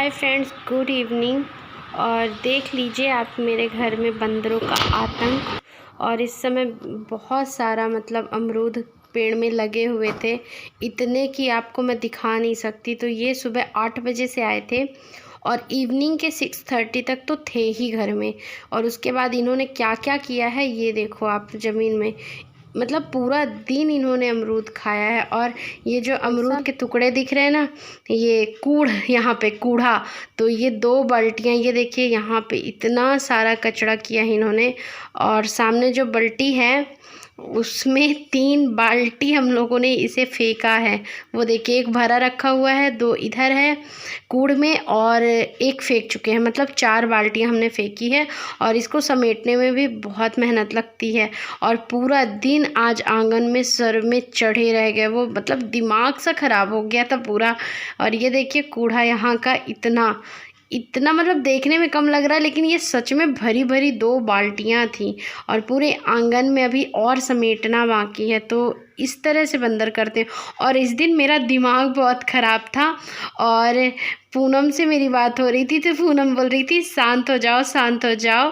Hi friends, good evening. और देख लीजिए आप मेरे घर में बंदरों का आतंक। और इस समय बहुत सारा अमरूद पेड़ में लगे हुए थे, इतने कि आपको मैं दिखा नहीं सकती। तो ये सुबह 8 बजे से आए थे और इवनिंग के 6:30 तक तो थे ही घर में। और उसके बाद इन्होंने क्या क्या किया है ये देखो आप ज़मीन में। पूरा दिन इन्होंने अमरूद खाया है। और ये जो अमरूद के टुकड़े दिख रहे हैं ना, ये कूड़, यहाँ पे कूड़ा, तो ये 2 बाल्टियाँ, ये देखिए यहाँ पे इतना सारा कचरा किया है इन्होंने। और सामने जो बाल्टी है उसमें 3 बाल्टी हम लोगों ने इसे फेंका है। वो देखिए, एक भरा रखा हुआ है, 2 इधर है कूड़ में और एक फेंक चुके हैं। 4 बाल्टियां हमने फेंकी है। और इसको समेटने में भी बहुत मेहनत लगती है। और पूरा दिन आज आंगन में सर में चढ़े रह गए वो, दिमाग सा ख़राब हो गया था पूरा। और ये देखिए कूड़ा यहाँ का इतना देखने में कम लग रहा है, लेकिन ये सच में भरी भरी 2 बाल्टियाँ थीं। और पूरे आंगन में अभी और समेटना बाकी है। तो इस तरह से बंदर करते हैं। और इस दिन मेरा दिमाग बहुत ख़राब था और पूनम से मेरी बात हो रही थी, तो पूनम बोल रही थी शांत हो जाओ, शांत हो जाओ।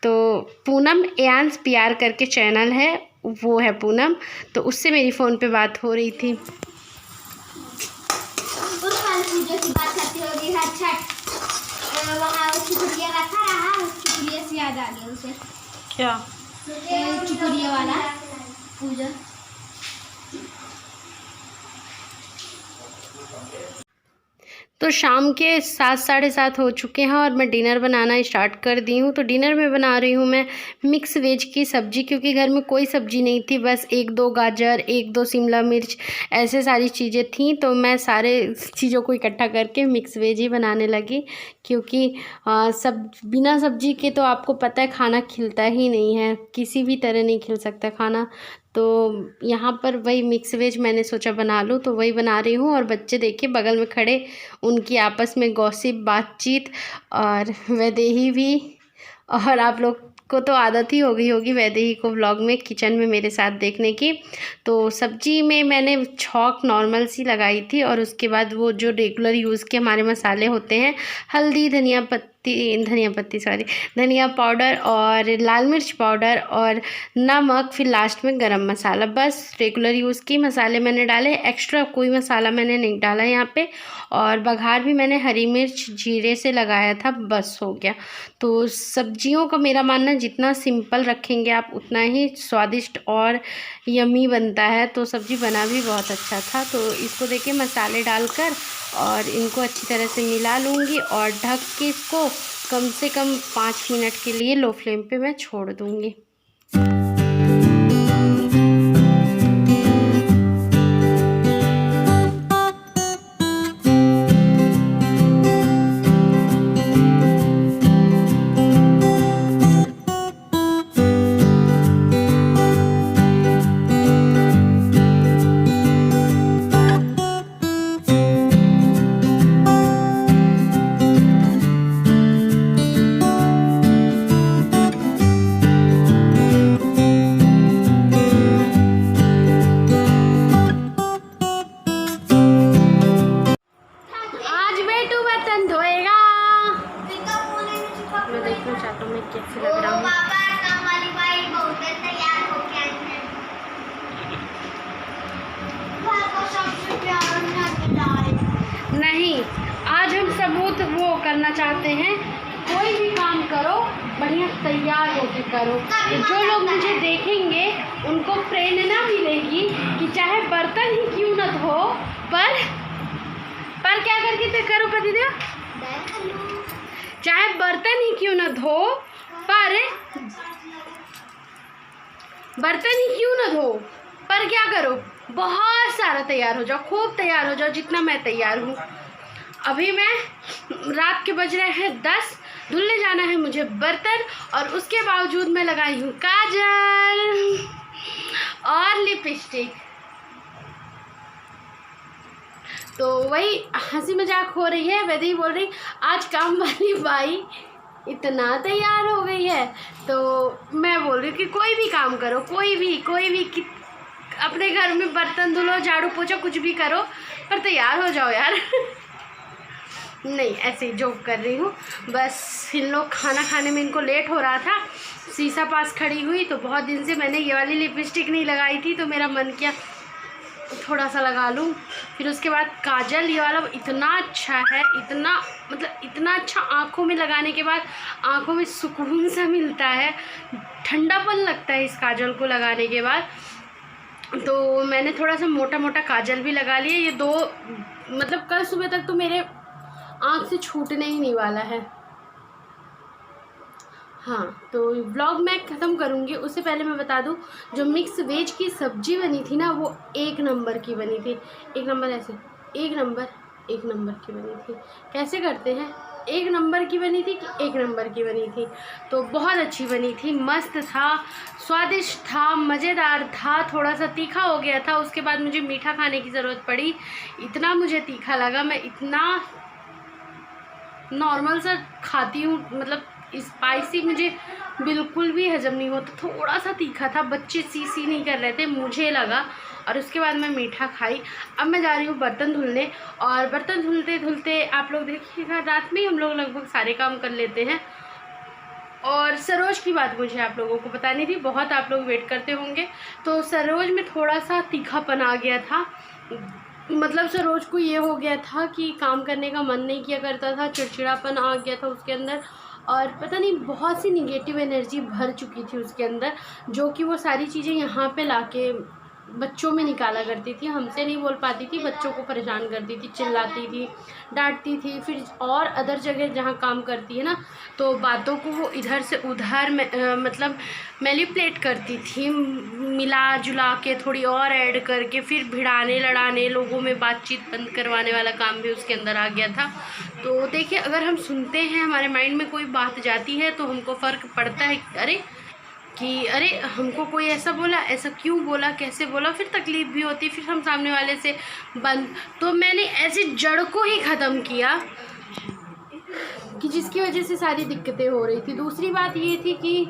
तो पूनम एयांस प्यार करके चैनल है, वो है पूनम, तो उससे मेरी फ़ोन पे बात हो रही थी। वहाँ उसकी गुड़िया रखा रहा, उसकी गुड़िया से याद आ गया उसे। क्या? गुड़िया वाला पूजा। तो शाम के 7 साढ़े 7 हो चुके हैं और मैं डिनर बनाना स्टार्ट कर दी हूँ। तो डिनर में बना रही हूँ मैं मिक्स वेज की सब्ज़ी, क्योंकि घर में कोई सब्ज़ी नहीं थी, बस 1-2 गाजर, 1-2 शिमला मिर्च, ऐसे सारी चीज़ें थीं। तो मैं सारे चीज़ों को इकट्ठा करके मिक्स वेज ही बनाने लगी, क्योंकि बिना सब्ज़ी के तो आपको पता है खाना खिलता ही नहीं है, किसी भी तरह नहीं खिल सकता खाना। तो यहाँ पर वही मिक्स वेज मैंने सोचा बना लूँ, तो वही बना रही हूँ। और बच्चे देखिए बगल में खड़े, उनकी आपस में गॉसिप, बातचीत। और वैदेही भी, और आप लोग को तो आदत ही हो गई होगी वैदेही को व्लॉग में किचन में मेरे साथ देखने की। तो सब्जी में मैंने छौंक नॉर्मल सी लगाई थी, और उसके बाद वो जो रेगुलर यूज़ के हमारे मसाले होते हैं, हल्दी, धनिया पाउडर और लाल मिर्च पाउडर और नमक, फिर लास्ट में गरम मसाला, बस रेगुलर यूज़ की मसाले मैंने डाले, एक्स्ट्रा कोई मसाला मैंने नहीं डाला यहाँ पे। और बघार भी मैंने हरी मिर्च जीरे से लगाया था, बस हो गया। तो सब्जियों का मेरा मानना जितना सिंपल रखेंगे आप उतना ही स्वादिष्ट और यमी बनता है। तो सब्ज़ी बना भी बहुत अच्छा था। तो इसको देखिए मसाले डालकर और इनको अच्छी तरह से मिला लूँगी और ढक के इसको कम से कम 5 मिनट के लिए लो फ्लेम पे मैं छोड़ दूँगी। कैसे लग रहा हूँ? नहीं, आज हम सबूत वो करना चाहते हैं, कोई भी काम करो बढ़िया तैयार होके करो। जो लोग मुझे देखेंगे उनको प्रेरणा मिलेगी कि चाहे बर्तन ही क्यों न धो, पर क्या करके करो पतिदेव, चाहे बर्तन ही क्यों न धो, पर क्या करो, बहुत सारा तैयार हो जाओ, खूब तैयार हो जाओ, जितना मैं तैयार हूँ। अभी मैं रात के बज रहे हैं 10, धुलने जाना है मुझे बर्तन, और उसके बावजूद मैं लगाई हूँ काजल और लिपस्टिक। तो वही हंसी मजाक हो रही है। वैदेही बोल रही आज काम वाली बाई इतना तैयार हो गई है। तो मैं बोल रही हूँ कि कोई भी काम करो, कोई भी अपने घर में बर्तन धुलो, झाड़ू पोछा, कुछ भी करो, पर तैयार हो जाओ यार। नहीं, ऐसे ही जोक कर रही हूँ। बस इन लोग खाना खाने में इनको लेट हो रहा था, शीशा पास खड़ी हुई तो बहुत दिन से मैंने ये वाली लिपस्टिक नहीं लगाई थी, तो मेरा मन किया थोड़ा सा लगा लूँ। फिर उसके बाद काजल, ये वाला इतना अच्छा है, इतना मतलब इतना अच्छा, आँखों में लगाने के बाद आँखों में सुकून सा मिलता है, ठंडापन लगता है इस काजल को लगाने के बाद। तो मैंने थोड़ा सा मोटा मोटा काजल भी लगा लिया। ये 2 मतलब कल सुबह तक तो मेरे आँख से छूटने ही नहीं वाला है। हाँ, तो व्लॉग मैं ख़त्म करूँगी, उससे पहले मैं बता दूँ, जो मिक्स वेज की सब्ज़ी बनी थी ना, वो 1 नंबर की बनी थी। 1 नंबर ऐसे, 1 नंबर की बनी थी। कैसे करते हैं, 1 नंबर की बनी थी कि 1 नंबर की बनी थी। तो बहुत अच्छी बनी थी, मस्त था, स्वादिष्ट था, मज़ेदार था। थोड़ा सा तीखा हो गया था, उसके बाद मुझे मीठा खाने की ज़रूरत पड़ी। इतना मुझे तीखा लगा, मैं इतना नॉर्मल सा खाती हूँ, मतलब स्पाइसी मुझे बिल्कुल भी हजम नहीं होता। थोड़ा सा तीखा था, बच्चे सी नहीं कर रहे थे, मुझे लगा। और उसके बाद मैं मीठा खाई। अब मैं जा रही हूँ बर्तन धुलने, और बर्तन धुलते धुलते आप लोग देखिएगा, रात में ही हम लोग लगभग सारे काम कर लेते हैं। और सरोज की बात मुझे आप लोगों को बतानी थी, बहुत आप लोग वेट करते होंगे। तो सरोज में थोड़ा सा तीखापन आ गया था, मतलब सरोज को ये हो गया था कि काम करने का मन नहीं किया करता था, चिड़चिड़ापन आ गया था उसके अंदर, और पता नहीं बहुत सी निगेटिव एनर्जी भर चुकी थी उसके अंदर, जो कि वो सारी चीज़ें यहाँ पे लाके बच्चों में निकाला करती थी। हमसे नहीं बोल पाती थी, बच्चों को परेशान करती थी, चिल्लाती थी, डांटती थी। फिर और अदर जगह जहाँ काम करती है ना, तो बातों को वो इधर से उधर मतलब मैनिपुलेट करती थी, मिला जुला के थोड़ी और ऐड करके, फिर भिड़ाने लड़ाने, लोगों में बातचीत बंद करवाने वाला काम भी उसके अंदर आ गया था। तो देखिए, अगर हम सुनते हैं, हमारे माइंड में कोई बात जाती है, तो हमको फ़र्क पड़ता है अरे हमको कोई ऐसा बोला, ऐसा क्यों बोला, कैसे बोला, फिर तकलीफ़ भी होती, फिर हम सामने वाले से बंद। तो मैंने ऐसे जड़ को ही ख़त्म किया कि जिसकी वजह से सारी दिक्कतें हो रही थी। दूसरी बात ये थी कि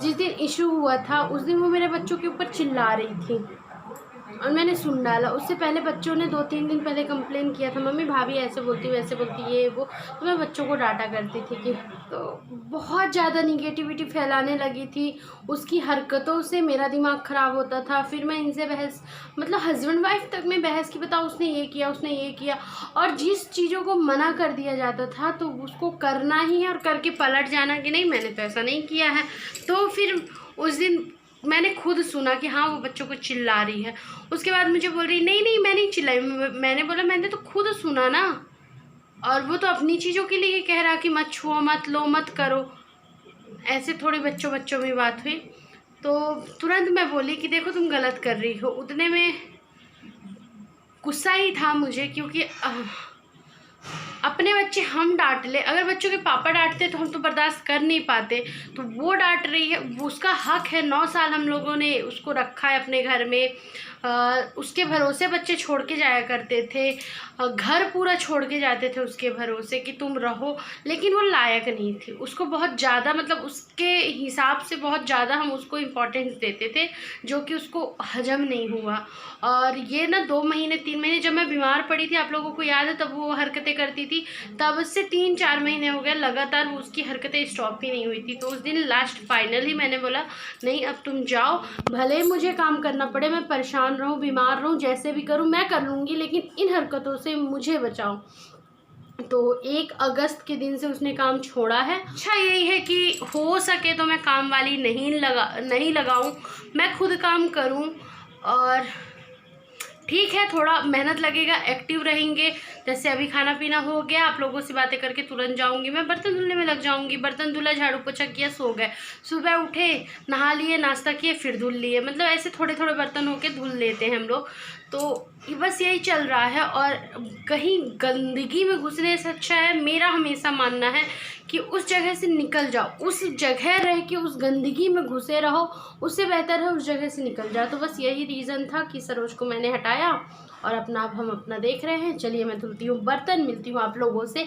जिस दिन इशू हुआ था, उस दिन वो मेरे बच्चों के ऊपर चिल्ला रही थी, और मैंने सुन डाला। उससे पहले बच्चों ने 2-3 दिन पहले कंप्लेन किया था, मम्मी भाभी ऐसे बोलती, वैसे बोलती, ये वो। तो मैं बच्चों को डांटा करती थी कि, तो बहुत ज़्यादा निगेटिविटी फैलाने लगी थी। उसकी हरकतों से मेरा दिमाग ख़राब होता था। फिर मैं इनसे बहस, मतलब हस्बैंड वाइफ तक में बहस की, बताओ उसने ये किया, उसने ये किया। और जिस चीज़ों को मना कर दिया जाता था, तो उसको करना ही है, और करके पलट जाना कि नहीं मैंने तो ऐसा नहीं किया है। तो फिर उस दिन मैंने खुद सुना कि हाँ, वो बच्चों को चिल्ला रही है। उसके बाद मुझे बोल रही, नहीं मैं नहीं चिल्लाई। मैंने बोला, मैंने तो खुद सुना ना, और वो तो अपनी चीज़ों के लिए कह रहा कि मत छुओ, मत लो, मत करो। ऐसे थोड़ी बच्चों में बात हुई, तो तुरंत मैं बोली कि देखो तुम गलत कर रही हो। उतने में गुस्सा ही था मुझे, क्योंकि अपने बच्चे हम डांट ले, अगर बच्चों के पापा डांटते तो हम तो बर्दाश्त कर नहीं पाते, तो वो डांट रही है, वो उसका हक है। 9 साल हम लोगों ने उसको रखा है अपने घर में, उसके भरोसे बच्चे छोड़ के जाया करते थे, घर पूरा छोड़ के जाते थे उसके भरोसे कि तुम रहो, लेकिन वो लायक नहीं थी। उसको बहुत ज़्यादा, मतलब उसके हिसाब से बहुत ज़्यादा हम उसको इम्पोर्टेंस देते थे, जो कि उसको हजम नहीं हुआ। और ये ना 2 महीने 3 महीने, जब मैं बीमार पड़ी थी, आप लोगों को याद है, तब वो हरकतें करती थी, तब से 3-4 महीने हो गए लगातार वो उसकी हरकतें स्टॉप ही नहीं हुई थी। तो उस दिन लास्ट फाइनली मैंने बोला, नहीं अब तुम जाओ, भले मुझे काम करना पड़े, मैं परेशान रहूँ, बीमार रहूँ, जैसे भी करूँ मैं कर लूँगी, लेकिन इन हरकतों से मुझे बचाओ। तो 1 अगस्त के दिन से उसने काम छोड़ा है। अच्छा यही है कि हो सके तो मैं काम वाली नहीं लगाऊं, मैं खुद काम करूं। और ठीक है, थोड़ा मेहनत लगेगा, एक्टिव रहेंगे। जैसे अभी खाना पीना हो गया, आप लोगों से बातें करके तुरंत जाऊंगी, मैं बर्तन धुलने में लग जाऊंगी। बर्तन धुला, झाड़ू पोछा किया, सो गए। सुबह उठे, नहा लिए, नाश्ता किए, फिर धुल लिए, मतलब ऐसे थोड़े थोड़े बर्तन होके धुल लेते हैं हम लोग। तो बस यही चल रहा है। और कहीं गंदगी में घुसने से अच्छा है, मेरा हमेशा मानना है कि उस जगह से निकल जाओ। उस जगह रह के उस गंदगी में घुसे रहो, उससे बेहतर है उस जगह से निकल जाओ। तो बस यही रीज़न था कि सरोज को मैंने हटाया, और अब हम अपना देख रहे हैं। चलिए मैं धुलती हूँ बर्तन, मिलती हूँ आप लोगों से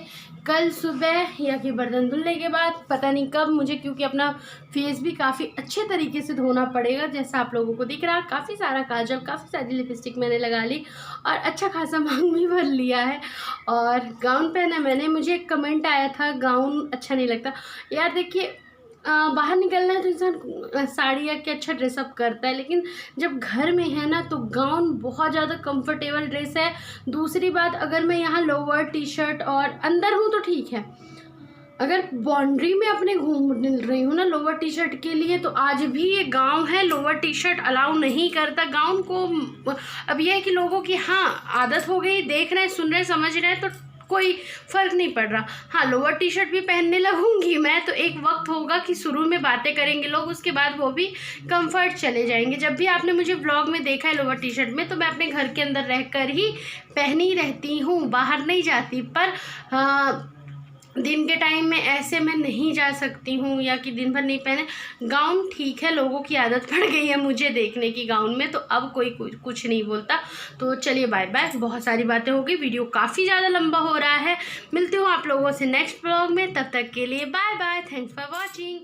कल सुबह या कि बर्तन धुलने के बाद, पता नहीं कब मुझे, क्योंकि अपना फेस भी काफ़ी अच्छे तरीके से धोना पड़ेगा। जैसा आप लोगों को दिख रहा, काफ़ी सारा काजल, काफ़ी सारी लिपस्टिक मैंने लगा ली और अच्छा खासा मांग भी भर लिया है। और गाउन पहना मैंने, मुझे एक कमेंट आया था गाउन अच्छा नहीं लगता। यार देखिए, बाहर निकलना है तो इंसान साड़ी या के अच्छा ड्रेसअप करता है, लेकिन जब घर में है ना तो गाउन बहुत ज़्यादा कंफर्टेबल ड्रेस है। दूसरी बात, अगर मैं यहाँ लोअर टी शर्ट और अंदर हूँ तो ठीक है, अगर बाउंड्री में अपने घूम रही हूँ ना लोअर टी शर्ट के लिए, तो आज भी ये गांव है, लोअर टी शर्ट अलाउ नहीं करता गाउन को। अब यह है कि लोगों की हाँ आदत हो गई, देख रहे हैं, सुन रहे हैं, समझ रहे हैं, तो कोई फ़र्क नहीं पड़ रहा। हाँ, लोअर टी शर्ट भी पहनने लगूंगी मैं, तो एक वक्त होगा कि शुरू में बातें करेंगे लोग, उसके बाद वो भी कंफर्ट चले जाएंगे। जब भी आपने मुझे व्लॉग में देखा है लोअर टी शर्ट में, तो मैं अपने घर के अंदर रहकर ही पहनी रहती हूँ, बाहर नहीं जाती। पर दिन के टाइम में ऐसे मैं नहीं जा सकती हूँ या कि दिन भर नहीं पहने। गाउन ठीक है, लोगों की आदत पड़ गई है मुझे देखने की गाउन में, तो अब कोई कुछ नहीं बोलता। तो चलिए बाय बाय, बहुत सारी बातें हो गई, वीडियो काफ़ी ज़्यादा लंबा हो रहा है। मिलती हूँ आप लोगों से नेक्स्ट ब्लॉग में, तब तक के लिए bye bye, thanks for watching.